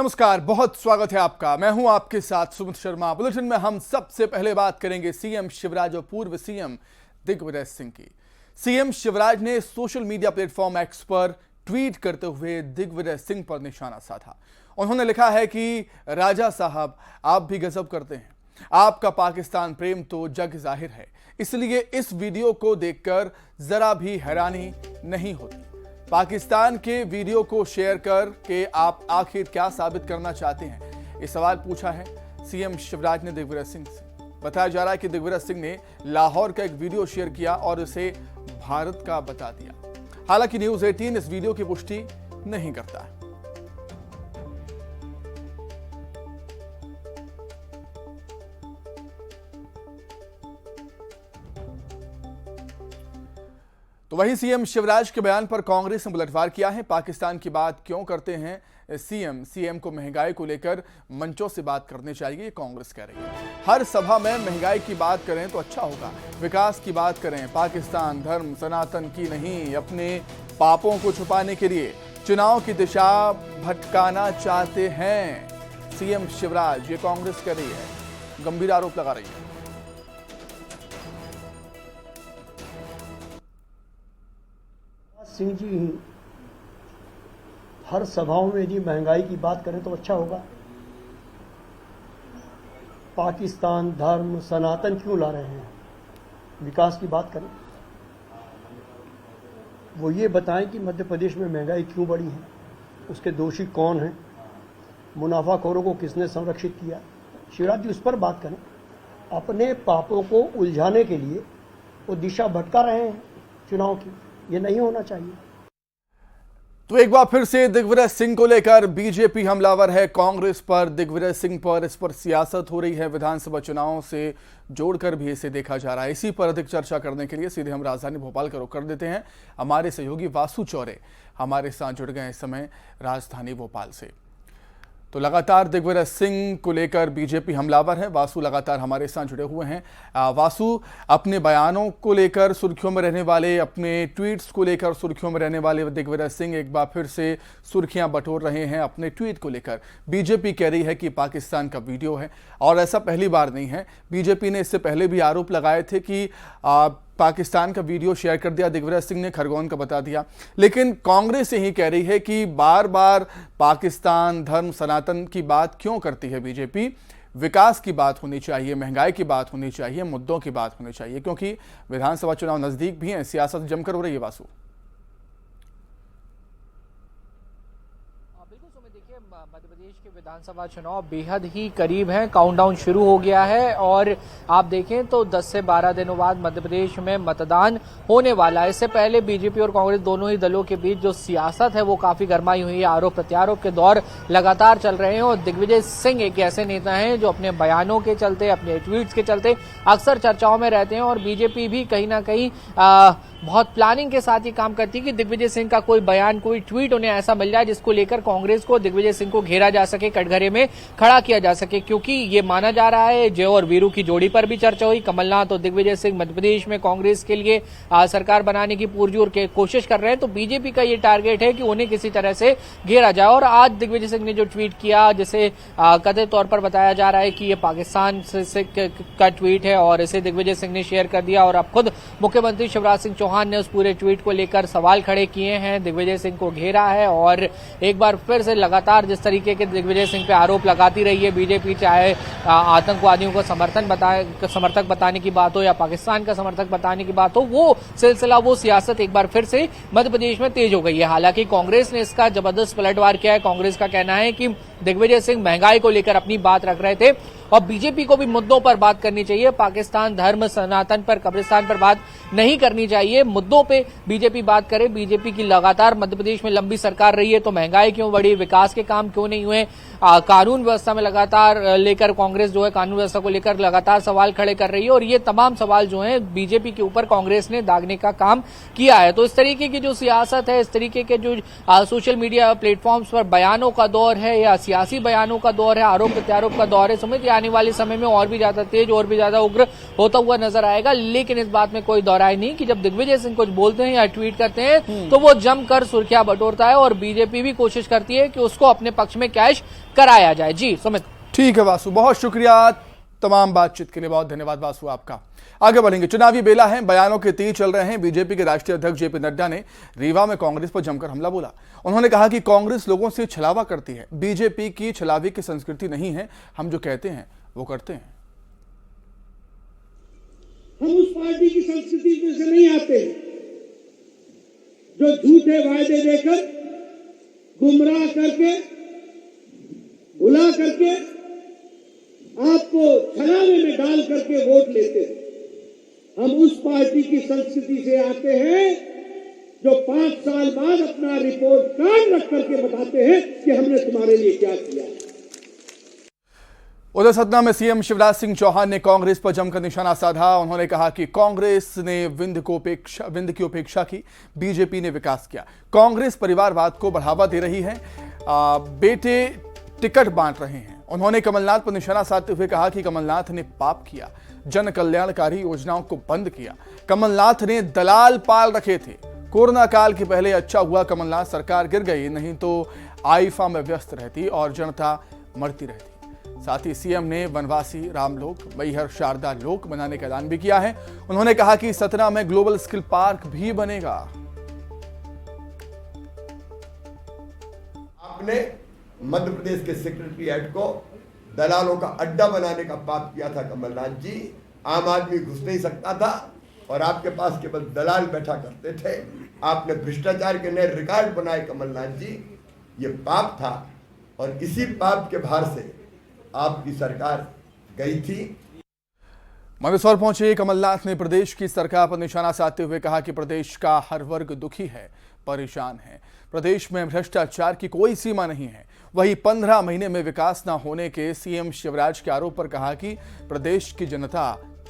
नमस्कार, बहुत स्वागत है आपका। मैं हूं आपके साथ सुमित शर्मा। बुलेटिन में हम सबसे पहले बात करेंगे सीएम शिवराज और पूर्व सीएम दिग्विजय सिंह की। सीएम शिवराज ने सोशल मीडिया प्लेटफॉर्म एक्स पर ट्वीट करते हुए दिग्विजय सिंह पर निशाना साधा। उन्होंने लिखा है कि राजा साहब, आप भी गजब करते हैं। आपका पाकिस्तान प्रेम तो जग जाहिर है, इसलिए इस वीडियो को देखकर जरा भी हैरानी नहीं होती। पाकिस्तान के वीडियो को शेयर करके आप आखिर क्या साबित करना चाहते हैं, ये सवाल पूछा है सीएम शिवराज ने दिग्विजय सिंह से। बताया जा रहा है कि दिग्विजय सिंह ने लाहौर का एक वीडियो शेयर किया और उसे भारत का बता दिया। हालांकि न्यूज़ 18 इस वीडियो की पुष्टि नहीं करता है। तो वहीं सीएम शिवराज के बयान पर कांग्रेस ने पलटवार किया है। पाकिस्तान की बात क्यों करते हैं सीएम को महंगाई को लेकर मंचों से बात करनी चाहिए, कांग्रेस कह रही है। हर सभा में महंगाई की बात करें तो अच्छा होगा, विकास की बात करें, पाकिस्तान धर्म सनातन की नहीं, अपने पापों को छुपाने के लिए चुनाव की दिशा भटकाना चाहते हैं सीएम शिवराज, ये कांग्रेस कह रही है, गंभीर आरोप लगा रही है। सिंह जी हर सभाओं में यदि महंगाई की बात करें तो अच्छा होगा, पाकिस्तान धर्म सनातन क्यों ला रहे हैं, विकास की बात करें। वो ये बताएं कि मध्य प्रदेश में महंगाई क्यों बढ़ी है, उसके दोषी कौन हैं, मुनाफाखोरों को किसने संरक्षित किया। शिवराज जी उस पर बात करें। अपने पापों को उलझाने के लिए वो दिशा भटका रहे हैं चुनाव की, ये नहीं होना चाहिए। तो एक बार फिर से दिग्विजय सिंह को लेकर बीजेपी हमलावर है कांग्रेस पर, दिग्विजय सिंह पर, इस पर सियासत हो रही है। विधानसभा चुनावों से जोड़कर भी इसे देखा जा रहा है। इसी पर अधिक चर्चा करने के लिए सीधे हम राजधानी भोपाल का रुख कर देते हैं। हमारे सहयोगी वासु चौरे हमारे साथ जुड़ गए इस समय राजधानी भोपाल से। तो लगातार दिग्विजय सिंह को लेकर बीजेपी हमलावर है। वासु लगातार हमारे साथ जुड़े हुए हैं। वासु, अपने बयानों को लेकर सुर्खियों में रहने वाले, अपने ट्वीट्स को लेकर सुर्खियों में रहने वाले दिग्विजय सिंह एक बार फिर से सुर्खियां बटोर रहे हैं अपने ट्वीट को लेकर। बीजेपी कह रही है कि पाकिस्तान का वीडियो है, और ऐसा पहली बार नहीं है। बीजेपी ने इससे पहले भी आरोप लगाए थे कि पाकिस्तान का वीडियो शेयर कर दिया दिग्विजय सिंह ने, खरगोन का बता दिया। लेकिन कांग्रेस यही कह रही है कि बार बार पाकिस्तान धर्म सनातन की बात क्यों करती है बीजेपी। विकास की बात होनी चाहिए, महंगाई की बात होनी चाहिए, मुद्दों की बात होनी चाहिए, क्योंकि विधानसभा चुनाव नजदीक भी हैं, सियासत जमकर हो रही है। वासु, देखिए, मध्य प्रदेश के विधानसभा चुनाव बेहद ही करीब हैं, काउंटडाउन शुरू हो गया है और आप देखें तो 10 से 12 दिनों बाद मध्य प्रदेश में मतदान होने वाला है। इससे पहले बीजेपी और कांग्रेस दोनों ही दलों के बीच जो सियासत है वो काफी गर्माई हुई है। आरोप प्रत्यारोप के दौर लगातार चल रहे हैं और दिग्विजय सिंह एक ऐसे नेता हैं जो अपने बयानों के चलते, अपने ट्वीट्स के चलते अक्सर चर्चाओं में रहते हैं। और बीजेपी भी कहीं ना कहीं बहुत प्लानिंग के साथ ये काम करती है कि दिग्विजय सिंह का कोई बयान, कोई ट्वीट उन्हें ऐसा मिल जाए जिसको लेकर कांग्रेस को दिग्विजय सिंह को घेरा जा सके, कटघरे में खड़ा किया जा सके। क्योंकि ये माना जा रहा है, जय और वीरू की जोड़ी पर भी चर्चा हुई। कमलनाथ और दिग्विजय सिंह मध्य प्रदेश में कांग्रेस के लिए सरकार बनाने की पुरजोर कोशिश कर रहे हैं। तो बीजेपी का ये टारगेट है कि उन्हें किसी तरह से घेरा जाए। और आज दिग्विजय सिंह ने जो ट्वीट किया, जिसे कथित तौर पर बताया जा रहा है कि ये पाकिस्तान से का ट्वीट है और इसे दिग्विजय सिंह ने शेयर कर दिया। और अब खुद मुख्यमंत्री शिवराज सिंह चौहान ने उस पूरे ट्वीट को लेकर सवाल खड़े किए हैं, दिग्विजय सिंह को घेरा है। और एक बार फिर से लगातार जिस तरीके के दिग्विजय सिंह पे आरोप लगाती रही है बीजेपी, चाहे आतंकवादियों को समर्थक बताने की बात हो या पाकिस्तान का समर्थक बताने की बात हो, वो सिलसिला, वो सियासत एक बार फिर से मध्य प्रदेश में तेज हो गई है। हालांकि कांग्रेस ने इसका जबरदस्त पलटवार किया है। कांग्रेस का कहना है कि दिग्विजय सिंह महंगाई को लेकर अपनी बात रख रहे थे और बीजेपी को भी मुद्दों पर बात करनी चाहिए। पाकिस्तान धर्म सनातन पर, कब्रिस्तान पर बात नहीं करनी चाहिए। मुद्दों पे बीजेपी बात करे। बीजेपी की लगातार मध्य प्रदेश में लंबी सरकार रही है, तो महंगाई क्यों बढ़ी, विकास के काम क्यों नहीं हुए, कानून व्यवस्था में लगातार लेकर कांग्रेस जो है कानून व्यवस्था को लेकर लगातार सवाल खड़े कर रही है। और ये तमाम सवाल जो है बीजेपी के ऊपर कांग्रेस ने दागने का काम किया है। तो इस तरीके की जो सियासत है, इस तरीके के जो सोशल मीडिया प्लेटफॉर्म्स पर बयानों का दौर है या सियासी बयानों का दौर है, आरोप प्रत्यारोप का दौर है, समझ आने वाले समय में और भी ज्यादा तेज, और भी ज्यादा उग्र होता हुआ नजर आएगा। लेकिन इस बात में कोई दौराय नहीं कि जब दिग्विजय सिंह कुछ बोलते हैं या ट्वीट करते हैं तो वो जमकर सुर्खियां बटोरता है और बीजेपी भी कोशिश करती है कि उसको अपने पक्ष में कैश कराया जाए। जी सुमित। ठीक है वासु, बहुत शुक्रिया तमाम बातचीत के लिए, बहुत धन्यवाद वासु आपका। आगे बढ़ेंगे, चुनावी बेला है, बयानों के तीर चल रहे हैं। बीजेपी के राष्ट्रीय अध्यक्ष जेपी नड्डा ने रीवा में कांग्रेस पर जमकर हमला बोला। उन्होंने कहा कि कांग्रेस लोगों से छलावा करती है, बीजेपी की छलावे की संस्कृति नहीं है, हम जो कहते हैं वो करते हैं। हम उस पार्टी की संस्कृति में से नहीं आते जो झूठे वायदे देकर, गुमराह करके, भुला करके, आपको छलावे में डाल करके वोट लेते हैं। हम उस पार्टी की संस्कृति से आते हैं जो 5 साल बाद अपना रिपोर्ट कार्ड रख करके बताते हैं कि हमने तुम्हारे लिए क्या किया। उधर सतना में सीएम शिवराज सिंह चौहान ने कांग्रेस पर जमकर निशाना साधा। उन्होंने कहा कि कांग्रेस ने विंध्य की उपेक्षा की, बीजेपी ने विकास किया। कांग्रेस परिवारवाद को बढ़ावा दे रही है, बेटे टिकट बांट रहे हैं। उन्होंने कमलनाथ पर निशाना साधते हुए कहा कि कमलनाथ ने पाप किया, जन कल्याणकारी योजनाओं को बंद किया। कमलनाथ ने दलाल पाल रखे थे। कोरोना काल के पहले अच्छा हुआ कमलनाथ सरकार गिर गई, नहीं तो आईफा में व्यस्त रहती और जनता मरती रहती। साथ ही सीएम ने वनवासी रामलोक, मैहर शारदा लोक बनाने का ऐलान भी किया है। उन्होंने कहा कि सतना में ग्लोबल स्किल पार्क भी बनेगा। आपने मध्य प्रदेश के सेक्रेटरीएट को दलालों का अड्डा बनाने का पाप किया था कमलनाथ जी। आम आदमी घुस नहीं सकता था और आपके पास केवल दलाल बैठा करते थे। आपने भ्रष्टाचार के नए रिकॉर्ड बनाए कमलनाथ जी, ये पाप था और इसी पाप के भार से आपकी सरकार गई थी। मंदसौर पहुंचे कमलनाथ ने प्रदेश की सरकार पर निशाना साधते हुए कहा कि प्रदेश का हर वर्ग दुखी है, परेशान है। प्रदेश में भ्रष्टाचार की कोई सीमा नहीं है। वहीं 15 महीने में विकास न होने के सीएम शिवराज के आरोप पर कहा कि प्रदेश की जनता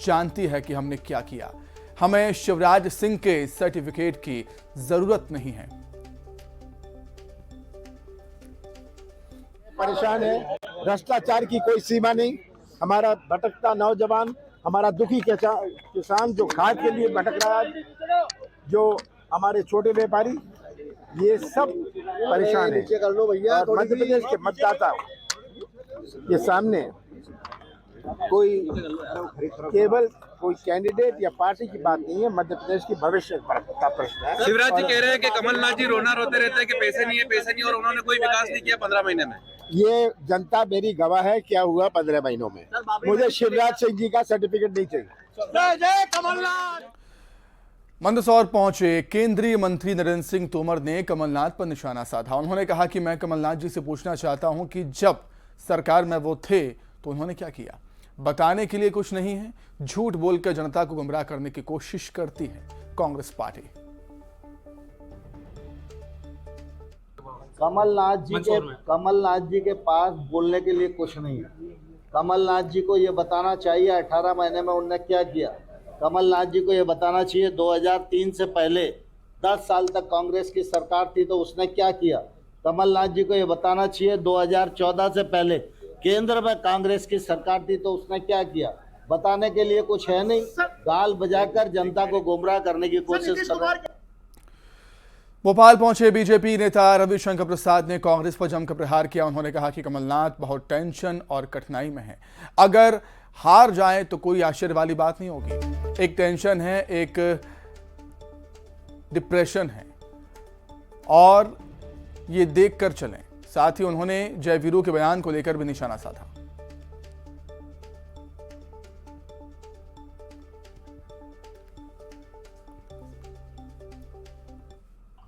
जानती है कि हमने क्या किया। हमें शिवराज सिंह के सर्टिफिकेट की जरूरत नहीं है। परेशान है, भ्रष्टाचार की कोई सीमा नहीं। हमारा भटकता नौजवान, हमारा दुखी किसान जो खाद के लिए भटक रहा है, जो हमारे छोटे व्यापारी, ये सब परेशान है। और मध्य प्रदेश के मतदाता के सामने कोई केवल कोई कैंडिडेट या पार्टी की बात नहीं है, मध्य प्रदेश की भविष्य का प्रश्न है। शिवराज जी कह रहे हैं कि कमलनाथ जी रोना रोते रहते हैं कि पैसे नहीं है और उन्होंने कोई विकास नहीं किया 15 महीने में। ये जनता मेरी गवाह है क्या हुआ 15 महीनों में। मुझे शिवराज सिंह जी का सर्टिफिकेट नहीं चाहिए। जय कमलनाथ। मंदसौर पहुंचे केंद्रीय मंत्री नरेंद्र सिंह तोमर ने कमलनाथ पर निशाना साधा। उन्होंने कहा कि मैं कमलनाथ जी से पूछना चाहता हूं कि जब सरकार में वो थे तो उन्होंने क्या किया। बताने के लिए कुछ नहीं है, झूठ बोलकर जनता को गुमराह करने की कोशिश करती है कांग्रेस पार्टी। कमलनाथ जी के पास बोलने के लिए कुछ नहीं है। कमलनाथ जी को ये बताना चाहिए 18 महीने में उन्होंने क्या किया। कमलनाथ जी को ये बताना चाहिए 2003 से पहले 10 साल तक कांग्रेस की सरकार थी तो उसने क्या किया। कमलनाथ जी को ये बताना चाहिए 2014 से पहले केंद्र में कांग्रेस की सरकार थी तो उसने क्या किया। बताने के लिए कुछ है नहीं, गाल बजाकर जनता को गुमराह करने की कोशिश कर रहे हैं। भोपाल पहुंचे बीजेपी नेता रविशंकर प्रसाद ने कांग्रेस पर जमकर प्रहार किया। उन्होंने कहा कि कमलनाथ बहुत टेंशन और कठिनाई में है, अगर हार जाए तो कोई आश्चर्य वाली बात नहीं होगी। एक टेंशन है, एक डिप्रेशन है और ये देखकर चलें। साथ ही उन्होंने जयवीरों के बयान को लेकर भी निशाना साधा।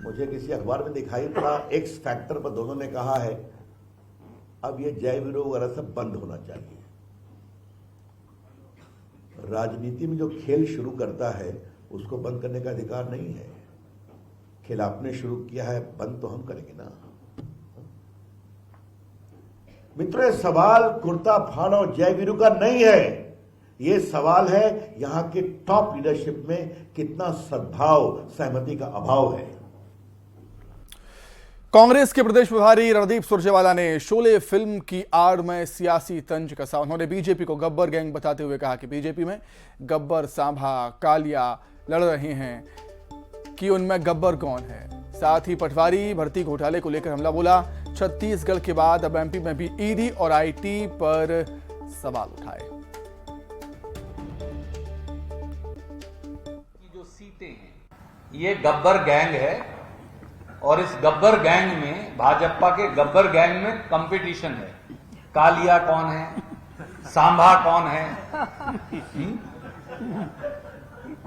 मुझे किसी अखबार में दिखाई पड़ा, एक्स फैक्टर पर दोनों ने कहा है अब ये जय वीरों वगैरह सब बंद होना चाहिए। राजनीति में जो खेल शुरू करता है उसको बंद करने का अधिकार नहीं है। खेल आपने शुरू किया है, बंद तो हम करेंगे ना। मित्रों, ये सवाल कुर्ता फाड़ और जय वीरू का नहीं है, ये सवाल है यहां के टॉप लीडरशिप में कितना सद्भाव, सहमति का अभाव है। कांग्रेस के प्रदेश प्रभारी रणदीप सुरजेवाला ने शोले फिल्म की आड़ में सियासी तंज कसा। उन्होंने बीजेपी को गब्बर गैंग बताते हुए कहा कि बीजेपी में गब्बर, सांभा, कालिया लड़ रहे हैं कि उनमें गब्बर कौन है। साथ ही पटवारी भर्ती घोटाले को लेकर हमला बोला। छत्तीसगढ़ के बाद अब एमपी में भी ईडी और आईटी पर सवाल उठाए। जो सीटें हैं ये गब्बर गैंग है और इस गब्बर गैंग में भाजपा के गब्बर गैंग में कंपटीशन है। कालिया कौन है, सांभा कौन है।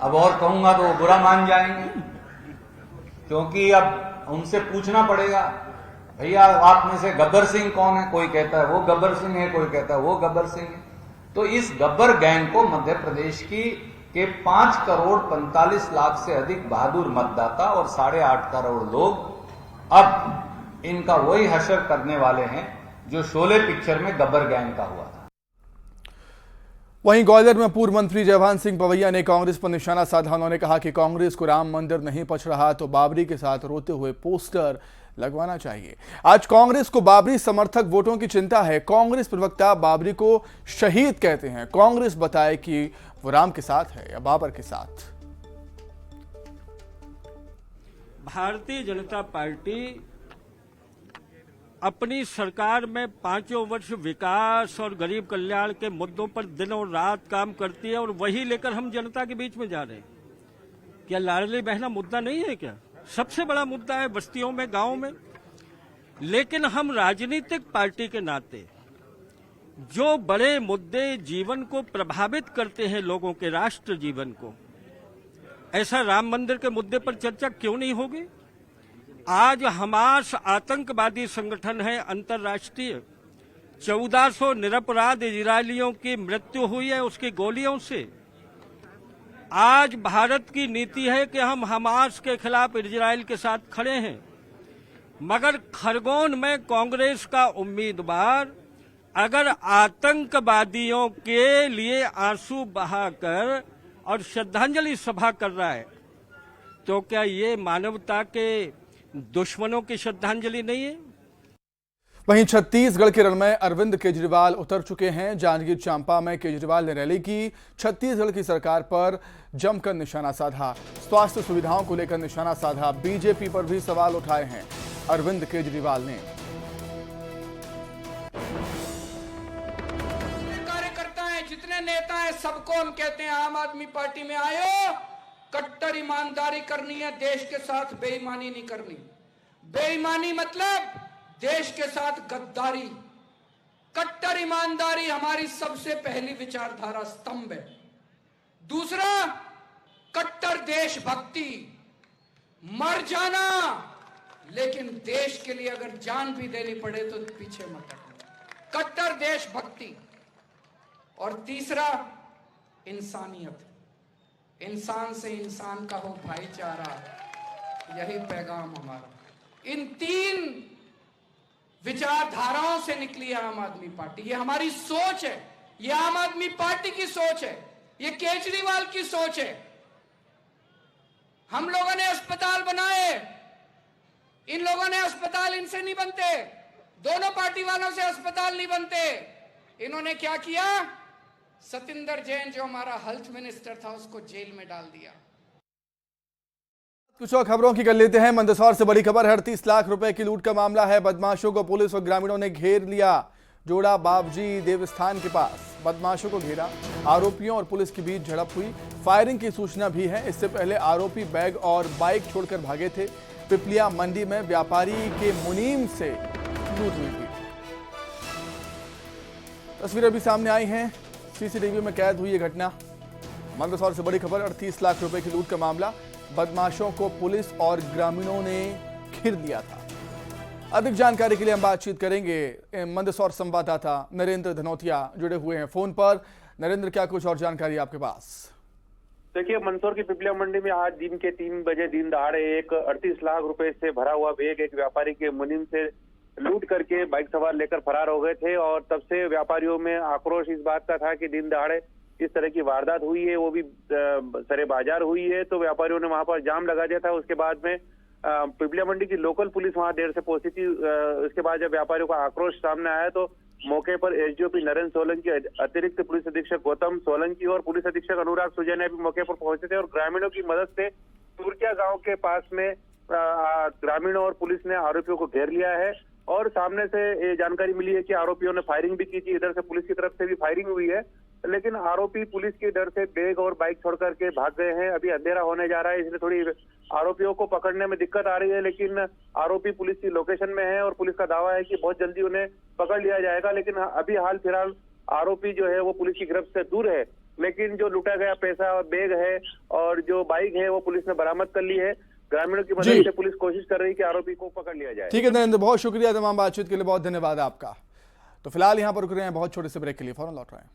अब और कहूंगा तो वो बुरा मान जाएंगे, क्योंकि अब उनसे पूछना पड़ेगा, भैया आप में से गब्बर सिंह कौन है। कोई कहता है वो गब्बर सिंह है, कोई कहता है वो गब्बर सिंह है। तो इस गब्बर गैंग को मध्य प्रदेश के 5 करोड़ 45 लाख से अधिक बहादुर मतदाता और 8.5 करोड़ लोग अब इनका वही हशर करने वाले हैं जो शोले पिक्चर में गब्बर गैंग का हुआ था। वहीं ग्वालियर में पूर्व मंत्री जयभान सिंह पवैया ने कांग्रेस पर निशाना साधा। उन्होंने कहा कि कांग्रेस को राम मंदिर नहीं पच रहा तो बाबरी के साथ रोते हुए पोस्टर लगवाना चाहिए। आज कांग्रेस को बाबरी समर्थक वोटों की चिंता है। कांग्रेस प्रवक्ता बाबरी को शहीद कहते हैं। कांग्रेस बताए कि वो राम के साथ है या बाबर के साथ। भारतीय जनता पार्टी अपनी सरकार में 5 वर्ष विकास और गरीब कल्याण के मुद्दों पर दिन और रात काम करती है और वही लेकर हम जनता के बीच में जा रहे हैं। क्या लाडली बहना मुद्दा नहीं है? क्या सबसे बड़ा मुद्दा है बस्तियों में, गांवों में। लेकिन हम राजनीतिक पार्टी के नाते जो बड़े मुद्दे जीवन को प्रभावित करते हैं, लोगों के राष्ट्र जीवन को, ऐसा राम मंदिर के मुद्दे पर चर्चा क्यों नहीं होगी? आज हमास आतंकवादी संगठन है अंतर्राष्ट्रीय। 1400 निरपराध इजरायलियों की मृत्यु हुई है उसकी गोलियों से। आज भारत की नीति है कि हम हमास के खिलाफ इजराइल के साथ खड़े हैं, मगर खरगोन में कांग्रेस का उम्मीदवार अगर आतंकवादियों के लिए आंसू बहाकर और श्रद्धांजलि सभा कर रहा है तो क्या ये मानवता के दुश्मनों की श्रद्धांजलि नहीं है? वहीं छत्तीसगढ़ के रण में अरविंद केजरीवाल उतर चुके हैं। जांजगीर चांपा में केजरीवाल ने रैली की। छत्तीसगढ़ की सरकार पर जमकर निशाना साधा। स्वास्थ्य सुविधाओं को लेकर निशाना साधा। बीजेपी पर भी सवाल उठाए हैं अरविंद केजरीवाल ने। कार्यकर्ता है, जितने नेता हैं, सबको हम कहते हैं आम आदमी पार्टी में आयो, कट्टर ईमानदारी करनी है, देश के साथ बेईमानी नहीं करनी। बेईमानी मतलब देश के साथ गद्दारी। कट्टर ईमानदारी हमारी सबसे पहली विचारधारा स्तंभ है। दूसरा, कट्टर देशभक्ति। मर जाना, लेकिन देश के लिए अगर जान भी देनी पड़े तो पीछे मत हटना। कट्टर देशभक्ति। और तीसरा, इंसानियत। इंसान से इंसान का हो भाईचारा, यही पैगाम हमारा। इन 3 विचारधाराओं से निकली है आम आदमी पार्टी। ये हमारी सोच है, ये आम आदमी पार्टी की सोच है, ये केजरीवाल की सोच है। हम लोगों ने अस्पताल बनाए, इन लोगों ने अस्पताल इनसे नहीं बनते। दोनों पार्टी वालों से अस्पताल नहीं बनते। इन्होंने क्या किया? सतिंदर जैन जो हमारा हेल्थ मिनिस्टर था उसको जेल में डाल दिया। कुछ और खबरों की कर लेते हैं। मंदसौर से बड़ी खबर है। 38 लाख रुपए की लूट का मामला है। बदमाशों को पुलिस और ग्रामीणों ने घेर लिया। जोड़ा बाबजी देवस्थान के पास बदमाशों को घेरा। आरोपियों और पुलिस के बीच झड़प हुई। फायरिंग की सूचना भी है। इससे पहले आरोपी बैग और बाइक छोड़कर भागे थे। पिपलिया मंडी में व्यापारी के मुनीम से लूट हुई थी। तस्वीरें अभी सामने आई हैं। सीसीटीवी में कैद हुई ये घटना। मंदसौर से बड़ी खबर, 38 लाख रुपए की लूट का मामला। बदमाशों को पुलिस और ग्रामीणों ने घेर लिया था। अधिक जानकारी के लिए हम बातचीत करेंगे। मंदसौर संवाददाता नरेंद्र धनोतिया जुड़े हुए हैं फोन पर। नरेंद्र, क्या कुछ और जानकारी आपके पास? देखिए, मंदसौर की पिपलिया मंडी में आज दिन के 3 बजे दिन दहाड़े एक 38 लाख रुपए से भरा हुआ बैग एक व्यापारी के मुनीम से लूट करके बाइक सवार लेकर फरार हो गए थे। और तब से व्यापारियों में आक्रोश इस बात का था कि दिन दहाड़े इस तरह की वारदात हुई है, वो भी सरे बाजार हुई है, तो व्यापारियों ने वहां पर जाम लगा दिया था। उसके बाद में पिपलिया मंडी की लोकल पुलिस वहां देर से पहुंची थी। उसके बाद जब व्यापारियों का आक्रोश सामने आया तो मौके पर एसडीओपी नरेंद्र सोलंकी, अतिरिक्त पुलिस अधीक्षक गौतम सोलंकी और पुलिस अधीक्षक अनुराग सुजय ने भी मौके पर पहुंचे थे। और ग्रामीणों की मदद से तुर्किया गांव के पास में ग्रामीणों और पुलिस ने आरोपियों को घेर लिया है और सामने से ये जानकारी मिली है कि आरोपियों ने फायरिंग भी की थी, इधर से पुलिस की तरफ से भी फायरिंग हुई है, लेकिन आरोपी पुलिस के डर से बैग और बाइक छोड़ करके भाग गए हैं। अभी अंधेरा होने जा रहा है, इसलिए थोड़ी आरोपियों को पकड़ने में दिक्कत आ रही है, लेकिन आरोपी पुलिस की लोकेशन में है और पुलिस का दावा है कि बहुत जल्दी उन्हें पकड़ लिया जाएगा। लेकिन अभी हाल फिलहाल आरोपी जो है वो पुलिस की गिरफ्त से दूर है, लेकिन जो लूटा गया पैसा और बैग है और जो बाइक है वो पुलिस ने बरामद कर ली है। ग्रामीणों की मदद से पुलिस कोशिश कर रही है कि आरोपी को पकड़ लिया जाए। ठीक है नरेंद्र, बहुत शुक्रिया तमाम बातचीत के लिए, बहुत धन्यवाद आपका। तो फिलहाल यहाँ पर रुक रहे हैं बहुत छोटे से ब्रेक के लिए, फौरन लौट रहे हैं।